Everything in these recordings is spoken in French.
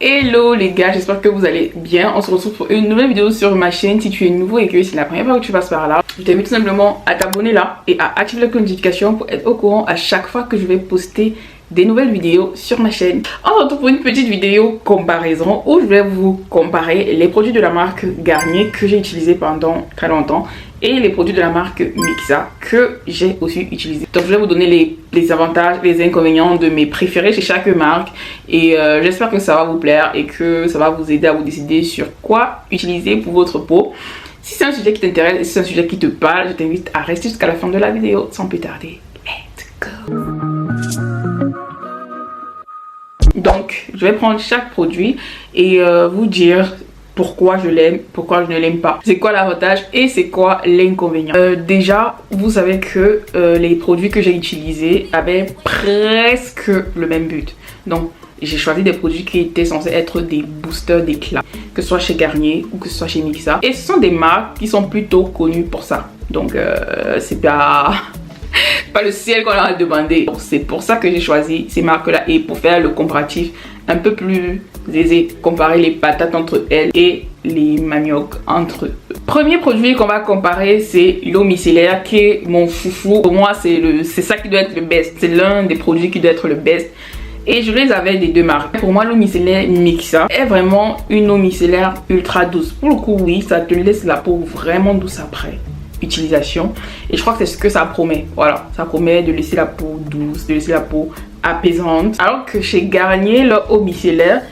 Hello les gars, j'espère que vous allez bien. On se retrouve pour une nouvelle vidéo sur ma chaîne. Si tu es nouveau et que c'est la première fois que tu passes par là, je t'invite tout simplement à t'abonner là et à activer la notification pour être au courant à chaque fois que je vais poster des nouvelles vidéos sur ma chaîne. On se retrouve pour une petite vidéo comparaison où je vais vous comparer les produits de la marque Garnier que j'ai utilisé pendant très longtemps et les produits de la marque Mixa que j'ai aussi utilisé. Donc je vais vous donner les avantages, les inconvénients de mes préférés chez chaque marque et j'espère que ça va vous plaire et que ça va vous aider à vous décider sur quoi utiliser pour votre peau. Si c'est un sujet qui t'intéresse et si c'est un sujet qui te parle, je t'invite à rester jusqu'à la fin de la vidéo sans plus tarder. Let's go! Donc je vais prendre chaque produit et vous dire pourquoi je l'aime, pourquoi je ne l'aime pas, c'est quoi l'avantage et c'est quoi l'inconvénient. Déjà vous savez que les produits que j'ai utilisés avaient presque le même but. Donc j'ai choisi des produits qui étaient censés être des boosters d'éclat, que ce soit chez Garnier ou que ce soit chez Mixa, et ce sont des marques qui sont plutôt connues pour ça. Donc c'est pas le ciel qu'on leur a demandé. C'est pour ça que j'ai choisi ces marques là et pour faire le comparatif un peu plus aisé, comparer les patates entre elles et les maniocs entre eux. Premier produit qu'on va comparer, c'est l'eau micellaire qui est mon foufou. Pour moi c'est ça qui doit être le best, c'est l'un des produits qui doit être le best. Et je les avais des deux marques. Pour moi, l'eau micellaire Mixa est vraiment une eau micellaire ultra douce. Pour le coup, oui, ça te laisse la peau vraiment douce après utilisation. Et je crois que c'est ce que ça promet. Voilà, ça promet de laisser la peau douce, de laisser la peau apaisante. Alors que chez Garnier, leur eau micellaire,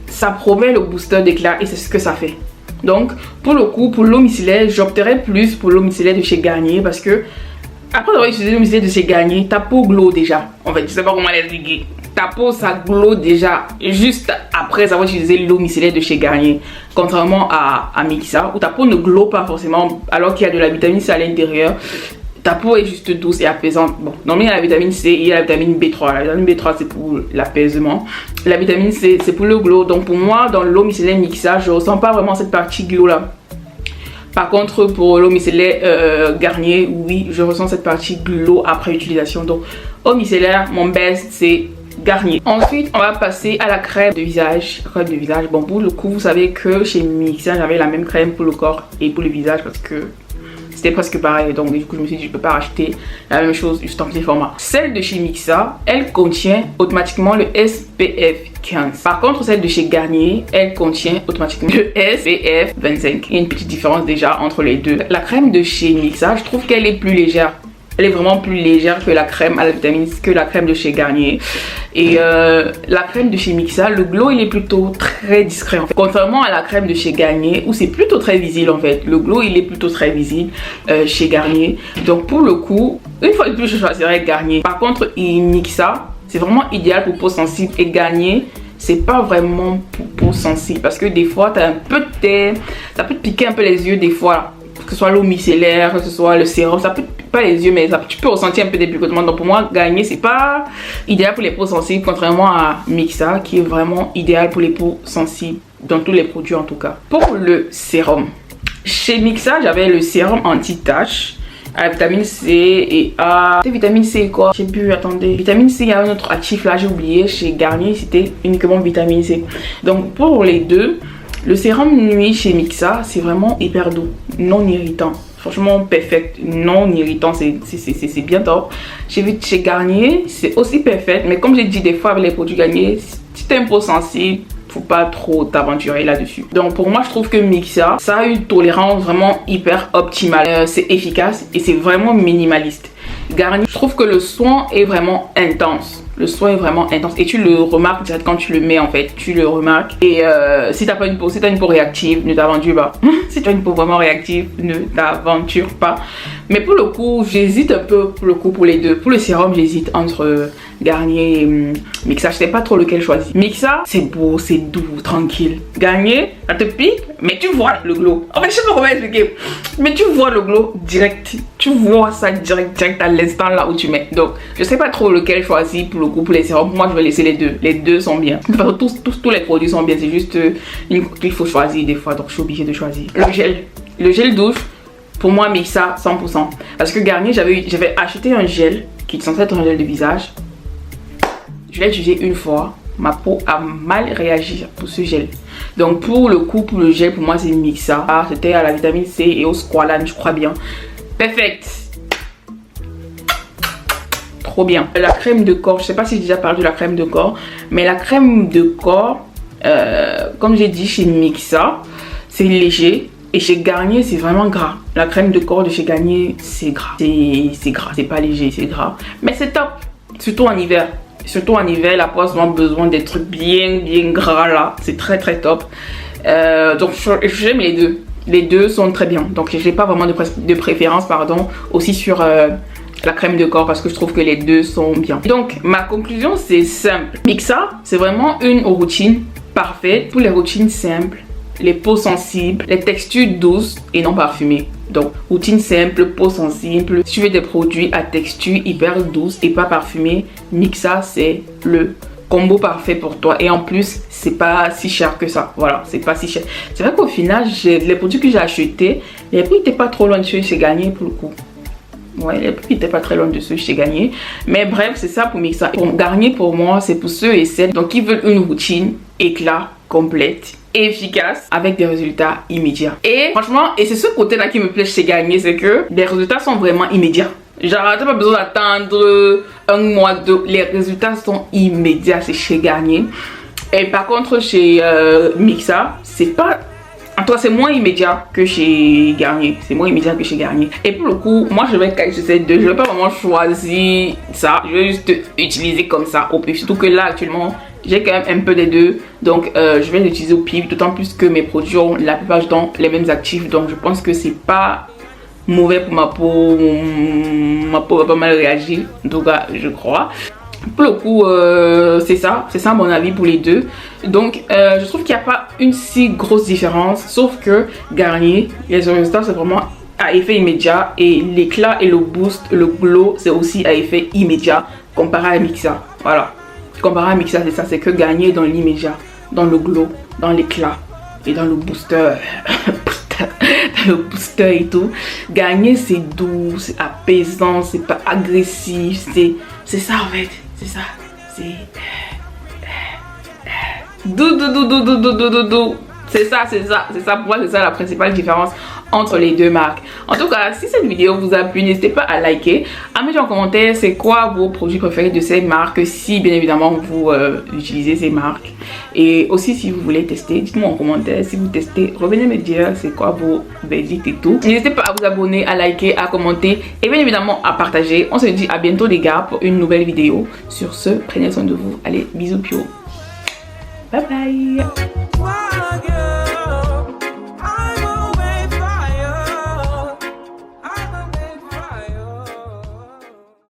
ça promet le booster d'éclat et c'est ce que ça fait. Donc, pour le coup, pour l'eau micellaire, j'opterais plus pour l'eau micellaire de chez Garnier parce que après avoir utilisé l'eau micellaire de chez Garnier, ta peau glow déjà. En fait, je sais pas comment l'expliquer. Ta peau ça glow déjà juste après avoir utilisé l'eau micellaire de chez Garnier, contrairement à Mixa où ta peau ne glow pas forcément alors qu'il y a de la vitamine C à l'intérieur. Ta peau est juste douce et apaisante. Bon, normalement il y a la vitamine C et il y a la vitamine B3. La vitamine B3 c'est pour l'apaisement. La vitamine C c'est pour le glow. Donc pour moi dans l'eau micellaire Mixa je ressens pas vraiment cette partie glow là. Par contre pour l'eau micellaire Garnier, oui je ressens cette partie glow après utilisation. Donc eau micellaire mon best c'est Garnier. Ensuite on va passer à la crème de visage. Bon pour le coup vous savez que chez Mixa j'avais la même crème pour le corps et pour le visage parce que c'était presque pareil. Donc du coup je me suis dit je peux pas racheter la même chose juste en petit format. Celle de chez Mixa elle contient automatiquement le SPF 15. Par contre celle de chez Garnier elle contient automatiquement le SPF 25. Il y a une petite différence déjà entre les deux. La crème de chez Mixa je trouve qu'elle est plus légère. Elle est vraiment plus légère que la crème à la vitamine C, que la crème de chez Garnier. Et la crème de chez Mixa, le glow il est plutôt très discret en fait. Contrairement à la crème de chez Garnier où c'est plutôt très visible en fait. Le glow il est plutôt très visible chez Garnier. Donc pour le coup, une fois de plus je choisirais Garnier. Par contre Mixa c'est vraiment idéal pour peau sensible et Garnier c'est pas vraiment pour peau sensible parce que des fois t'as un peu de terre, ça peut te piquer un peu les yeux des fois. Que ce soit l'eau micellaire, que ce soit le sérum, ça peut pas les yeux mais tu peux ressentir un peu des picotements. Donc pour moi Garnier c'est pas idéal pour les peaux sensibles contrairement à Mixa qui est vraiment idéal pour les peaux sensibles dans tous les produits en tout cas. Pour le sérum, chez Mixa j'avais le sérum anti-tache à la vitamine C et à... C'est vitamine C quoi? J'ai plus, attendez. Vitamine C, il y a un autre actif là, j'ai oublié. Chez Garnier c'était uniquement vitamine C. Donc pour les deux, le sérum nuit chez Mixa c'est vraiment hyper doux, non irritant. Franchement parfait, non irritant, c'est bien top. Chez Garnier c'est aussi parfait, mais comme j'ai dit des fois avec les produits Garnier, si t'es un peu sensible, faut pas trop t'aventurer là-dessus. Donc pour moi je trouve que Mixa ça a une tolérance vraiment hyper optimale. C'est efficace et c'est vraiment minimaliste. Garnier, je trouve que le soin est vraiment intense. Le soin est vraiment intense et tu le remarques direct quand tu le mets en fait, tu le remarques. Et si t'as une peau réactive, ne t'aventure pas. Si tu as une peau vraiment réactive, ne t'aventure pas. Mais pour le coup, j'hésite un peu pour les deux. Pour le sérum, j'hésite entre Garnier et Mixa. Je sais pas trop lequel choisir. Mixa, c'est beau, c'est doux, tranquille. Garnier, ça te pique, mais tu vois le glow. En fait, je sais pas comment expliquer. Mais tu vois le glow direct. Tu vois ça direct à l'instant là où tu mets. Donc, je sais pas trop lequel choisir pour le coup pour les sérums. Moi, je vais laisser les deux. Les deux sont bien. Enfin, tous les produits sont bien. C'est juste qu'il faut choisir des fois. Donc, je suis obligée de choisir. Le gel douche. Pour moi Mixa 100%. Parce que Garnier j'avais acheté un gel qui est censé être un gel de visage. Je l'ai utilisé une fois ma peau a mal réagi pour ce gel. Donc pour le coup, pour le gel, pour moi c'est Mixa. C'était à la vitamine C et au squalane, je crois bien. Perfect. Trop bien. La crème de corps, je sais pas si j'ai déjà parlé de la crème de corps, mais la crème de corps, comme j'ai dit chez Mixa, c'est léger. Et chez Garnier, c'est vraiment gras. La crème de corps de chez Garnier, c'est gras. C'est gras, c'est pas léger, c'est gras. Mais c'est top, surtout en hiver. Surtout en hiver, la peau a souvent besoin des trucs bien gras là. C'est très top. Donc j'aime les deux. Les deux sont très bien. Donc je n'ai pas vraiment de préférence, pardon, aussi sur la crème de corps parce que je trouve que les deux sont bien. Donc ma conclusion, c'est simple. Mixa, c'est vraiment une routine parfaite pour les routines simples, les peaux sensibles, les textures douces et non parfumées. Donc routine simple, peau sensible. Si tu veux des produits à texture hyper douce et pas parfumée, Mixa c'est le combo parfait pour toi. Et en plus c'est pas si cher que ça. Voilà, c'est pas si cher. C'est vrai qu'au final les produits que j'ai achetés, les prix n'étaient pas trop loin de ceux chez Garnier pour le coup. Ouais, les prix n'étaient pas très loin de ceux chez Garnier. Mais bref, c'est ça pour Mixa. Pour Garnier, pour moi, c'est pour ceux et celles donc qui veulent une routine éclat, complète, efficace, avec des résultats immédiats. Et franchement, et c'est ce côté là qui me plaît chez Garnier, c'est que les résultats sont vraiment immédiats. Genre, t'as pas besoin d'attendre un mois, deux. Les résultats sont immédiats, c'est chez Garnier. Et par contre chez Mixa, c'est pas, en tout cas c'est moins immédiat que chez Garnier. C'est moins immédiat que chez Garnier. Et pour le coup, moi je vais cacher ces deux. Je vais pas vraiment choisir ça. Je vais juste utiliser comme ça au pif. Surtout que là actuellement j'ai quand même un peu des deux. Donc je vais l'utiliser au pif. D'autant plus que mes produits ont la plupart du temps les mêmes actifs. Donc je pense que c'est pas mauvais pour ma peau. Ma peau va pas mal réagir. En tout cas je crois. Pour le coup c'est ça mon avis pour les deux. Donc je trouve qu'il n'y a pas une si grosse différence, sauf que Garnier, les résultats c'est vraiment à effet immédiat et l'éclat et le boost, le glow c'est aussi à effet immédiat comparé à Mixa. Voilà, comparé à Mixa c'est ça, c'est que Garnier dans l'immédiat, dans le glow, dans l'éclat et dans le booster. Le booster et tout. Garnier c'est doux, c'est apaisant, c'est pas agressif, c'est ça en fait. C'est ça, c'est doux. C'est ça pour moi, c'est ça la principale différence entre les deux marques. En tout cas, si cette vidéo vous a plu, n'hésitez pas à liker, à mettre en commentaire c'est quoi vos produits préférés de ces marques, si bien évidemment vous utilisez ces marques. Et aussi si vous voulez tester, dites-moi en commentaire si vous testez, revenez me dire c'est quoi vos verdicts et tout. N'hésitez pas à vous abonner, à liker, à commenter et bien évidemment à partager. On se dit à bientôt les gars pour une nouvelle vidéo. Sur ce, prenez soin de vous. Allez, bisous pio. Bye bye.